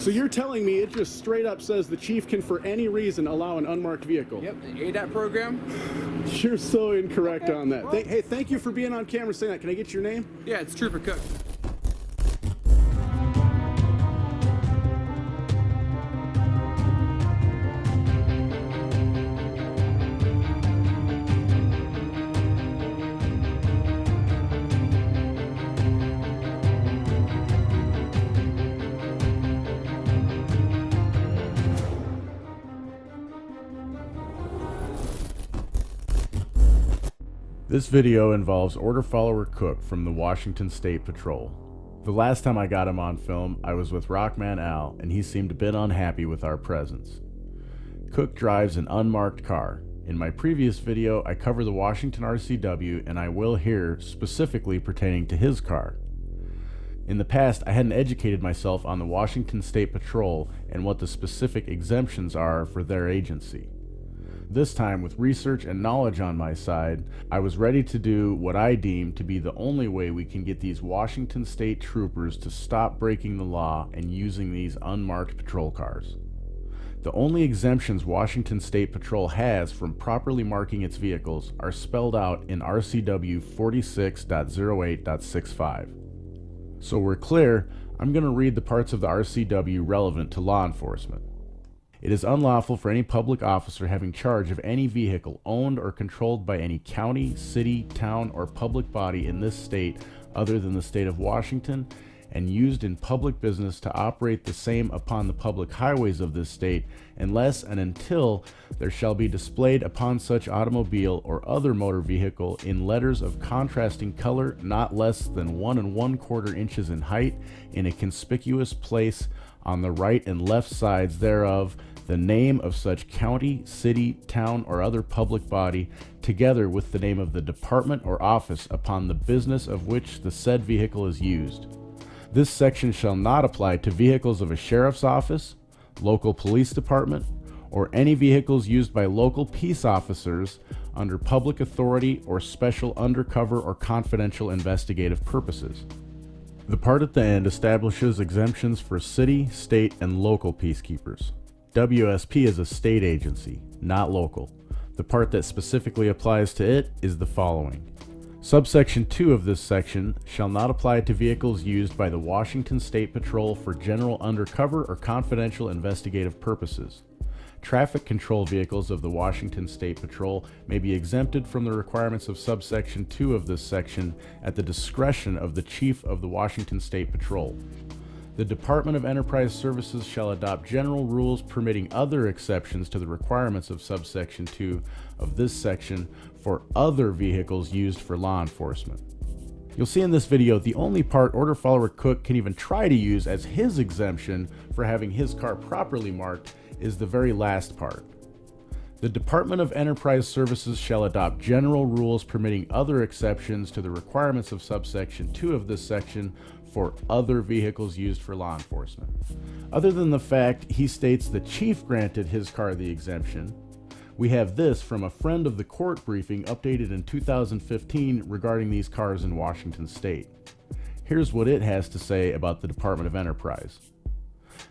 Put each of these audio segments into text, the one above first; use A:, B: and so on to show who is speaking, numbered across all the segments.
A: So you're telling me it just straight up says the chief can for any reason allow an unmarked vehicle?
B: Yep, the ADAT program.
A: You're so incorrect on that.
B: well-
A: Hey, thank you for being on camera saying that. Can I get your name?
B: Yeah, it's Trooper Cook.
C: This video involves Order Follower Cook from the Washington State Patrol. The last time I got him on film, I was with Rockman Al, and he seemed a bit unhappy with our presence. Cook drives an unmarked car. In my previous video, I cover the Washington RCW, and I will here, specifically pertaining to his car. In the past, I hadn't educated myself on the Washington State Patrol and what the specific exemptions are for their agency. This time, with research and knowledge on my side, I was ready to do what I deem to be the only way we can get these Washington State troopers to stop breaking the law and using these unmarked patrol cars. The only exemptions Washington State Patrol has from properly marking its vehicles are spelled out in RCW 46.08.65. So we're clear, I'm going to read the parts of the RCW relevant to law enforcement. It is unlawful for any public officer having charge of any vehicle owned or controlled by any county, city, town, or public body in this state other than the state of Washington and used in public business to operate the same upon the public highways of this state unless and until there shall be displayed upon such automobile or other motor vehicle in letters of contrasting color not less than 1 1/4 inches in height in a conspicuous place on the right and left sides thereof the name of such county, city, town, or other public body, together with the name of the department or office upon the business of which the said vehicle is used. This section shall not apply to vehicles of a sheriff's office, local police department, or any vehicles used by local peace officers under public authority or special undercover or confidential investigative purposes. The part at the end establishes exemptions for city, state, and local peacekeepers. WSP is a state agency, not local. The part that specifically applies to it is the following. Subsection 2 of this section shall not apply to vehicles used by the Washington State Patrol for general undercover or confidential investigative purposes. Traffic control vehicles of the Washington State Patrol may be exempted from the requirements of subsection 2 of this section at the discretion of the Chief of the Washington State Patrol. The Department of Enterprise Services shall adopt general rules permitting other exceptions to the requirements of subsection 2 of this section for other vehicles used for law enforcement. You'll see in this video the only part Order Follower Cook can even try to use as his exemption for having his car properly marked is the very last part. The Department of Enterprise Services shall adopt general rules permitting other exceptions to the requirements of subsection 2 of this section for other vehicles used for law enforcement. Other than the fact he states the chief granted his car the exemption, we have this from a friend of the court briefing updated in 2015 regarding these cars in Washington State. Here's what it has to say about the Department of Enterprise.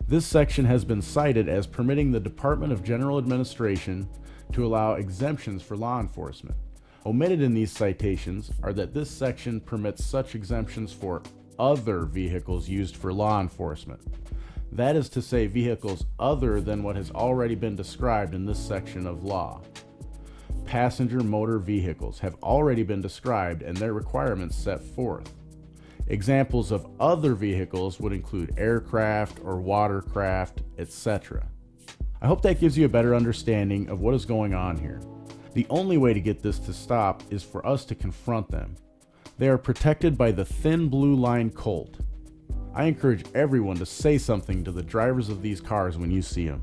C: This section has been cited as permitting the Department of General Administration to allow exemptions for law enforcement. Omitted in these citations are that this section permits such exemptions for other vehicles used for law enforcement. That is to say, vehicles other than what has already been described in this section of law. Passenger motor vehicles have already been described and their requirements set forth. Examples of other vehicles would include aircraft or watercraft, etc. I hope that gives you a better understanding of what is going on here. The only way to get this to stop is for us to confront them. They are protected by the thin blue line Colt. I encourage everyone to say something to the drivers of these cars when you see them,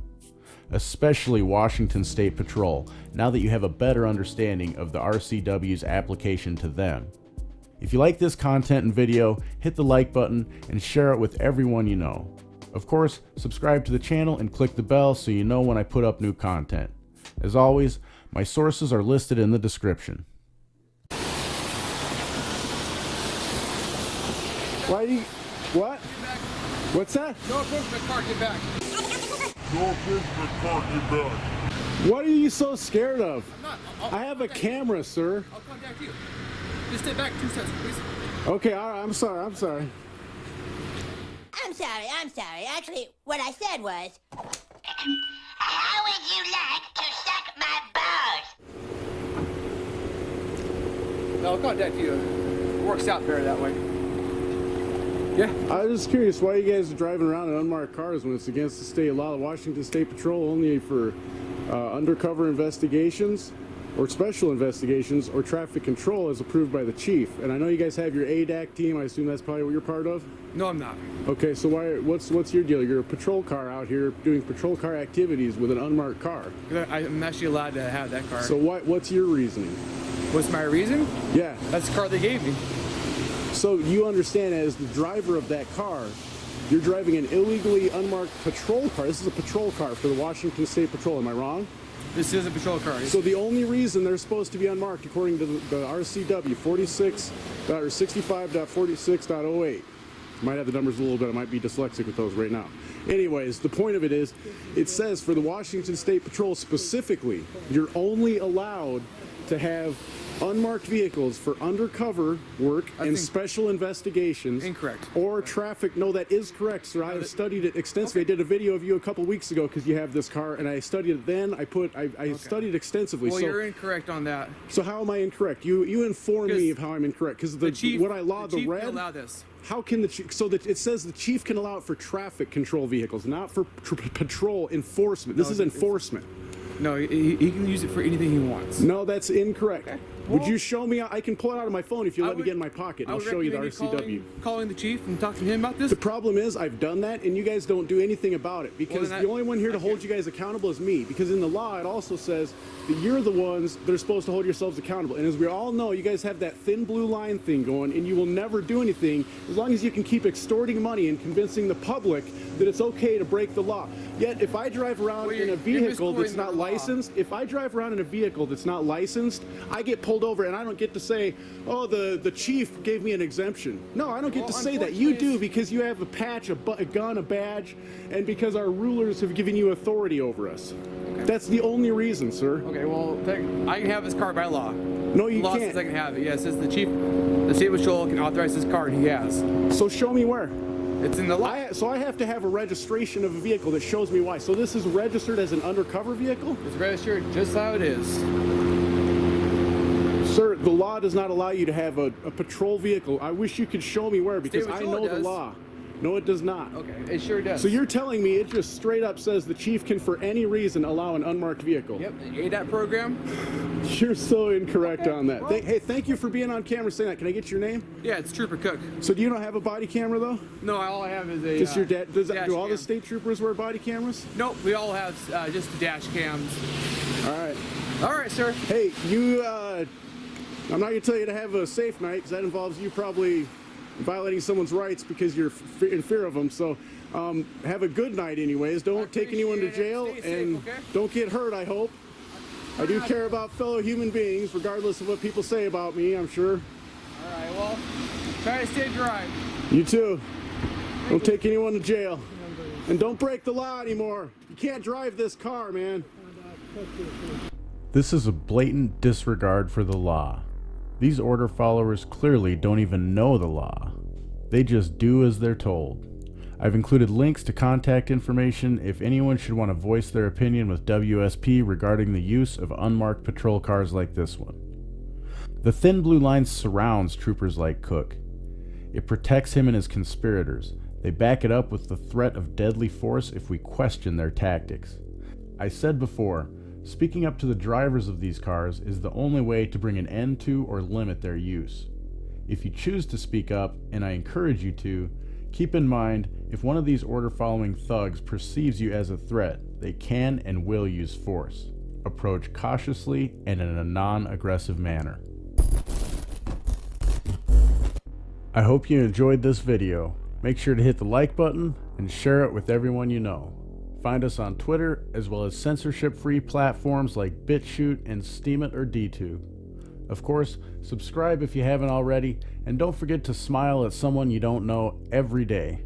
C: especially Washington State Patrol, now that you have a better understanding of the RCW's application to them. If you like this content and video, hit the like button and share it with everyone you know. Of course, subscribe to the channel and click the bell so you know when I put up new content. As always, my sources are listed in the description.
A: Why do you... What? What's that?
B: No enforcement car, get back.
D: No enforcement car, get back.
A: What are you so scared of?
B: I'm not.
A: I have a camera, sir.
B: I'll contact you. Just step back 2 steps, please.
A: Okay, all right, I'm sorry.
E: I'm sorry. Actually, what I said was, how would you like to suck my balls?
B: No, I'll contact you. It works out better that way. Yeah.
A: I was just curious why you guys are driving around in unmarked cars when it's against the state law. The Washington State Patrol only for undercover investigations or special investigations or traffic control as approved by the chief. And I know you guys have your ADAC team. I assume that's probably what you're part of?
B: No, I'm not.
A: Okay, so what's your deal? You're a patrol car out here doing patrol car activities with an unmarked car.
B: I'm actually allowed to have that car.
A: So what's your reasoning?
B: What's my reason?
A: Yeah.
B: That's the car they gave me.
A: So you understand, as the driver of that car, you're driving an illegally unmarked patrol car. This is a patrol car for the Washington State Patrol. Am I wrong?
B: This is a patrol car.
A: So the only reason they're supposed to be unmarked, according to the RCW 65.46.08, might have the numbers a little bit. I might be dyslexic with those right now. Anyways, the point of it is, it says for the Washington State Patrol specifically, you're only allowed to have unmarked vehicles for undercover work and special investigations.
B: Incorrect.
A: Or traffic. No, that is correct, sir. I have studied it extensively.
B: Okay.
A: I did a video of you a couple weeks ago because you have this car, and I studied it then. I studied extensively.
B: Well,
A: so,
B: you're incorrect on that.
A: So how am I incorrect? You inform me of how I'm incorrect, because the
B: chief,
A: what I law
B: the chief
A: the red.
B: can allow this.
A: How can the chief? So that it says the chief can allow it for traffic control vehicles, not for patrol enforcement. This is enforcement.
B: No, he can use it for anything he wants.
A: No, that's incorrect.
B: Okay.
A: Would
B: Well,
A: you show me? I can pull it out of my phone if you let me get in my pocket. And I'll show you the RCW.
B: Calling the chief and talking to him about this.
A: The problem is I've done that, and you guys don't do anything about it, because
B: then
A: the only one here to hold you guys accountable is me. Because in the law, it also says that you're the ones that are supposed to hold yourselves accountable. And as we all know, you guys have that thin blue line thing going, and you will never do anything as long as you can keep extorting money and convincing the public that it's okay to break the law. Yet, if I drive around in a vehicle that's not licensed, I get pulled over, and I don't get to say, oh, the chief gave me an exemption. No, I don't get to say that. You do, because you have a patch, a gun, a badge, and because our rulers have given you authority over us. Okay. That's the only reason, sir.
B: Okay, well, I can have this car by law.
A: No, you
B: the law
A: can't.
B: says I can have it. Yeah, it says the chief, the state patrol can authorize this car, and he has.
A: So show me where.
B: It's in the law.
A: So I have to have a registration of a vehicle that shows me why. So this is registered as an undercover vehicle?
B: It's registered just how it is.
A: Sir, the law does not allow you to have a patrol vehicle. I wish you could show me where, because I know the law. No, it does not.
B: Okay, it sure does.
A: So you're telling me it just straight up says the chief can, for any reason, allow an unmarked vehicle?
B: Yep, the ADAT program.
A: You're so incorrect on that. Well, hey, thank you for being on camera saying that. Can I get your name?
B: Yeah, it's Trooper Cook.
A: So do you not have a body camera, though?
B: No, all I have is a...
A: Just your dad? Do all the
B: cam.
A: state troopers wear body cameras?
B: Nope, we all have just the dash cams.
A: All right.
B: All right, sir.
A: Hey, I'm not going to tell you to have a safe night, because that involves you probably violating someone's rights because you're in fear of them. So have a good night anyways. Don't take anyone to jail, and don't get hurt, I hope. I do care about fellow human beings, regardless of what people say about me, I'm sure.
B: All right, well, try to stay dry.
A: You too. Don't take anyone to jail. And don't break the law anymore. You can't drive this car, man.
C: This is a blatant disregard for the law. These order followers clearly don't even know the law. They just do as they're told. I've included links to contact information if anyone should want to voice their opinion with WSP regarding the use of unmarked patrol cars like this one. The thin blue line surrounds troopers like Cook. It protects him and his conspirators. They back it up with the threat of deadly force if we question their tactics. I said before, speaking up to the drivers of these cars is the only way to bring an end to or limit their use. If you choose to speak up, and I encourage you to, keep in mind, if one of these order-following thugs perceives you as a threat, they can and will use force. Approach cautiously and in a non-aggressive manner. I hope you enjoyed this video. Make sure to hit the like button and share it with everyone you know. Find us on Twitter, as well as censorship-free platforms like BitChute and Steemit or DTube. Of course, subscribe if you haven't already, and don't forget to smile at someone you don't know every day.